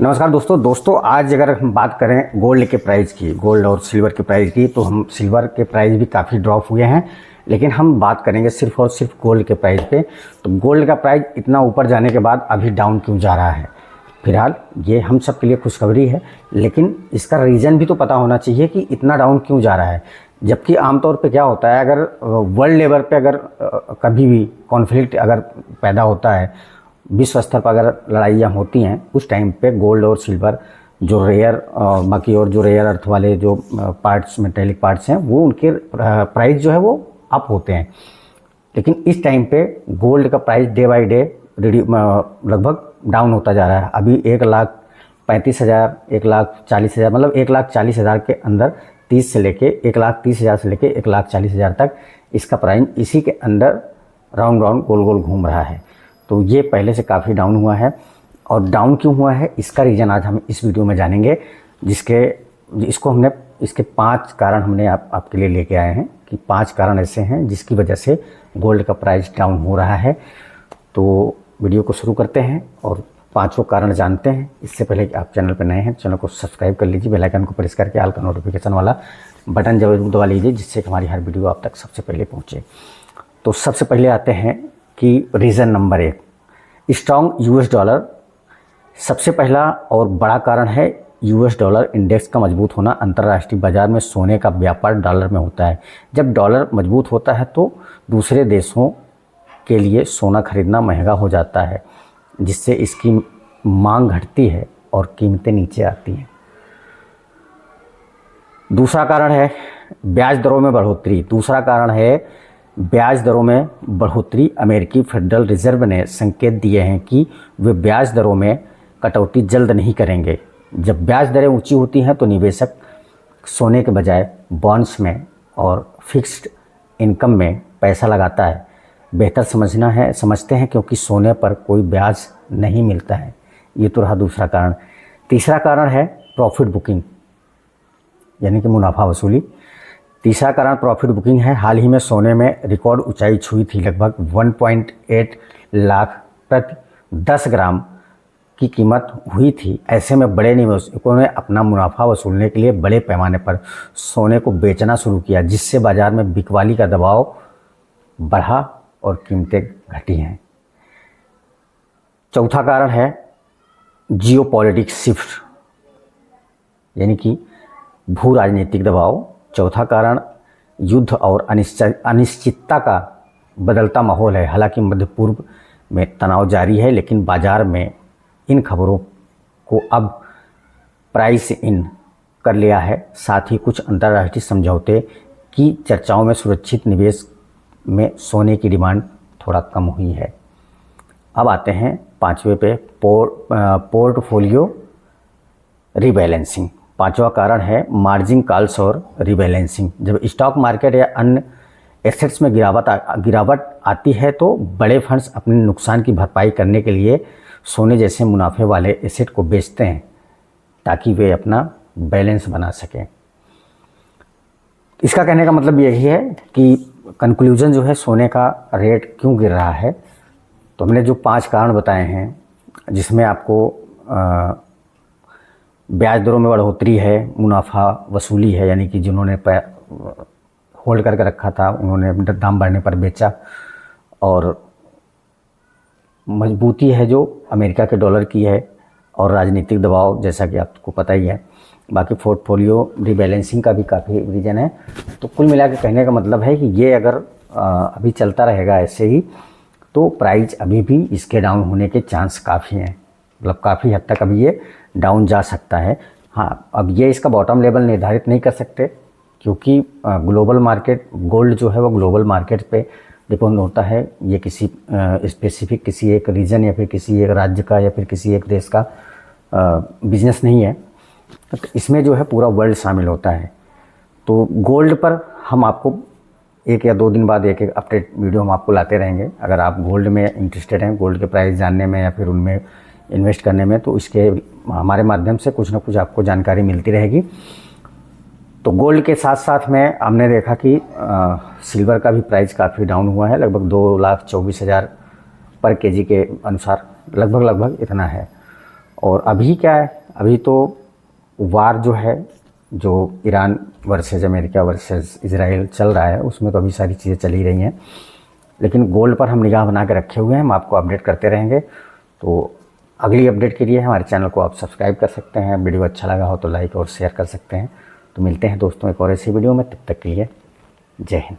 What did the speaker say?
नमस्कार दोस्तों आज अगर हम बात करें गोल्ड के प्राइस की, गोल्ड और सिल्वर के प्राइस की, तो हम सिल्वर के प्राइस भी काफ़ी ड्रॉप हुए हैं, लेकिन हम बात करेंगे सिर्फ और सिर्फ गोल्ड के प्राइस पे। तो गोल्ड का प्राइस इतना ऊपर जाने के बाद अभी डाउन क्यों जा रहा है? फिलहाल ये हम सब के लिए खुशखबरी है, लेकिन इसका रीज़न भी तो पता होना चाहिए कि इतना डाउन क्यों जा रहा है। जबकि आमतौर पे क्या होता है, अगर वर्ल्ड लेवल पे अगर कभी भी कॉन्फ्लिक्ट अगर पैदा होता है, विश्व स्तर पर अगर लड़ाइयाँ होती हैं, उस टाइम पे गोल्ड और सिल्वर जो रेयर बाकी और जो रेयर अर्थ वाले जो पार्ट्स मेटेलिक पार्ट्स हैं, वो उनके प्राइस जो है वो अप होते हैं। लेकिन इस टाइम पे गोल्ड का प्राइस डे बाई डे लगभग डाउन होता जा रहा है। अभी 1,35,000, 1,40,000, मतलब 1,40,000 के अंदर 30 से लेके 1,30,000 से लेके 1,40,000 तक इसका प्राइस इसी के अंदर राउंड राउंड गोल गोल घूम रहा है। तो ये पहले से काफ़ी डाउन हुआ है, और डाउन क्यों हुआ है इसका रीज़न आज हम इस वीडियो में जानेंगे, इसके 5 कारण हमने आपके लिए लेके आए हैं कि 5 कारण ऐसे हैं जिसकी वजह से गोल्ड का प्राइस डाउन हो रहा है। तो वीडियो को शुरू करते हैं और 5 कारण जानते हैं। इससे पहले कि आप चैनल पर नए हैं, चैनल को सब्सक्राइब कर लीजिए, बेल आइकन को प्रेस करके ऑल का नोटिफिकेशन वाला बटन जरूर दबा लीजिए, जिससे हमारी हर वीडियो आप तक सबसे पहले पहुँचे। तो सबसे पहले आते हैं कि reason number 1, strong US dollar. सबसे पहला और बड़ा कारण है यूएस डॉलर इंडेक्स का मजबूत होना। अंतर्राष्ट्रीय बाजार में सोने का व्यापार डॉलर में होता है। जब डॉलर मजबूत होता है तो दूसरे देशों के लिए सोना खरीदना महंगा हो जाता है, जिससे इसकी मांग घटती है और कीमतें नीचे आती हैं। दूसरा कारण है ब्याज दरों में बढ़ोतरी। ब्याज दरों में बढ़ोतरी। अमेरिकी फेडरल रिजर्व ने संकेत दिए हैं कि वे ब्याज दरों में कटौती जल्द नहीं करेंगे। जब ब्याज दरें ऊंची होती हैं तो निवेशक सोने के बजाय बॉन्ड्स में और फिक्स्ड इनकम में पैसा लगाता है। बेहतर समझते हैं क्योंकि सोने पर कोई ब्याज नहीं मिलता है। ये तो रहा दूसरा कारण। तीसरा कारण है प्रॉफिट बुकिंग, यानी कि मुनाफा वसूली। तीसरा कारण प्रॉफिट बुकिंग है। हाल ही में सोने में रिकॉर्ड ऊंचाई छुई थी। लगभग 1.8 लाख प्रति 10 ग्राम की कीमत हुई थी। ऐसे में बड़े निवेशकों ने अपना मुनाफा वसूलने के लिए बड़े पैमाने पर सोने को बेचना शुरू किया, जिससे बाजार में बिकवाली का दबाव बढ़ा और कीमतें घटी हैं। चौथा कारण है जियोपॉलिटिक्स शिफ्ट, यानी कि भू राजनीतिक दबाव। चौथा कारण युद्ध और अनिश्चितता का बदलता माहौल है। हालांकि मध्य पूर्व में तनाव जारी है, लेकिन बाजार में इन खबरों को अब प्राइस इन कर लिया है। साथ ही कुछ अंतर्राष्ट्रीय समझौते की चर्चाओं में सुरक्षित निवेश में सोने की डिमांड थोड़ा कम हुई है। अब आते हैं 5वें पे, पोर्टफोलियो रीबैलेंसिंग। 5वां कारण है मार्जिन कॉल्स और रीबैलेंसिंग। जब स्टॉक मार्केट या अन्य एसेट्स में गिरावट आती है तो बड़े फंड्स अपने नुकसान की भरपाई करने के लिए सोने जैसे मुनाफे वाले एसेट को बेचते हैं, ताकि वे अपना बैलेंस बना सकें। इसका कहने का मतलब यही है कि कंक्लूजन जो है, सोने का रेट क्यों गिर रहा है। तो हमने जो 5 कारण बताए हैं, जिसमें आपको ब्याज दरों में बढ़ोतरी है, मुनाफा वसूली है, यानी कि जिन्होंने होल्ड करके रखा था उन्होंने दाम बढ़ने पर बेचा, और मजबूती है जो अमेरिका के डॉलर की है, और राजनीतिक दबाव, जैसा कि आपको पता ही है। बाकी पोर्टफोलियो रीबैलेंसिंग का भी काफ़ी रीजन है। तो कुल मिला के कहने का मतलब है कि ये अगर अभी चलता रहेगा ऐसे ही, तो प्राइस अभी भी इसके डाउन होने के चांस काफ़ी हैं, मतलब काफ़ी हद तक अभी ये डाउन जा सकता है। हाँ, अब ये इसका बॉटम लेवल निर्धारित नहीं कर सकते, क्योंकि ग्लोबल मार्केट, गोल्ड जो है वो ग्लोबल मार्केट पे डिपेंड होता है। ये किसी स्पेसिफिक किसी एक रीजन या फिर किसी एक राज्य का या फिर किसी एक देश का बिजनेस नहीं है। तो इसमें जो है पूरा वर्ल्ड शामिल होता है। तो गोल्ड पर हम आपको 1 या 2 दिन बाद एक अपडेट वीडियो हम आपको लाते रहेंगे। अगर आप गोल्ड में इंटरेस्टेड हैं, गोल्ड के प्राइस जानने में या फिर उनमें इन्वेस्ट करने में, तो इसके हमारे माध्यम से कुछ ना कुछ आपको जानकारी मिलती रहेगी। तो गोल्ड के साथ साथ में हमने देखा कि सिल्वर का भी प्राइस काफ़ी डाउन हुआ है। लगभग 2,24,000 पर केजी के अनुसार लगभग इतना है। और अभी क्या है, अभी तो वार जो है, जो Iran versus America versus Israel चल रहा है, उसमें तो अभी सारी चीज़ें चल ही रही हैं। लेकिन गोल्ड पर हम निगाह बना के रखे हुए हैं, हम आपको अपडेट करते रहेंगे। तो अगली अपडेट के लिए हमारे चैनल को आप सब्सक्राइब कर सकते हैं। वीडियो अच्छा लगा हो तो लाइक और शेयर कर सकते हैं। तो मिलते हैं दोस्तों एक और ऐसी वीडियो में, तब तक के लिए जय हिंद।